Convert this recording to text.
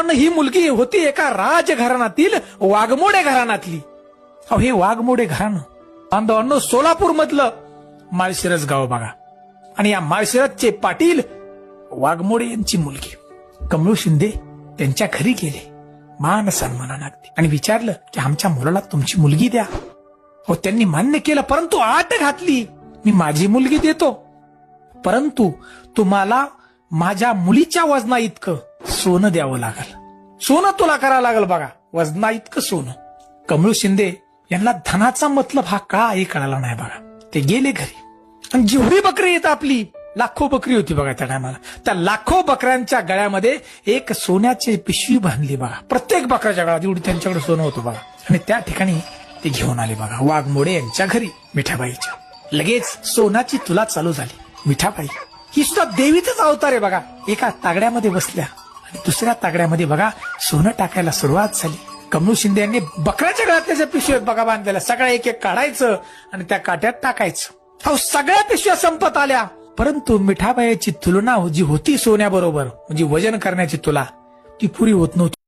बांधवांना ही मुलगी होती एका राजघराण्यातील वाघमोडे घराण्यातली. अहो हे वाघमोडे घराणं बांधवांनो सोलापूर मधलं माळशिरस गाव बघा. आणि या माळशिरसचे पाटील वाघमोडे यांची मुलगी कमळू शिंदे त्यांच्या घरी गेले मान सन्मानाने अगदी आणि विचारलं की आमच्या मुलाला तुमची मुलगी द्या. हो त्यांनी मान्य केलं, परंतु आट घातली, मी माझी मुलगी देतो, परंतु तुम्हाला माझ्या मुलीच्या वजना इतकं सोनं द्यावं लागल, सोनं तुला करावं लागल बघा, वजना इतकं सोनं. कमळू शिंदे यांना धनाचा मतलब हा काळही कळाला नाही बघा. ते गेले घरी आणि जेवढी बकरी येत आपली लाखो बकरी होती बघा त्या टायमाला, त्या लाखो बकऱ्यांच्या गळ्यामध्ये एक सोन्याची पिशवी बांधली बघा. प्रत्येक बकऱ्याच्या गळ्यात एवढी त्यांच्याकडे सोनं होतं बघा. आणि त्या ठिकाणी ते घेऊन आले बघा वाघमोडे यांच्या घरी मिठाबाईच्या. लगेच सोनाची तुला चालू झाली. मिठाबाई ही सुद्धा देवीचाच अवतार आहे बघा. एका तागड्यामध्ये बसल्या आणि दुसऱ्या तागड्यामध्ये बघा सोनं टाकायला सुरुवात झाली. कमळू शिंदे यांनी बकऱ्याच्या गळ्यातल्या ज्या पिशव्यात बघा बांधलेल्या सगळ्या एक एक काढायचं आणि त्या काट्यात टाकायचं. अहो सगळ्या पिशव्या संपत आल्या, परंतु मिठाबाईची तुलना जी होती सोन्याबरोबर म्हणजे वजन करण्याची तुला ती पुरी होत नव्हती.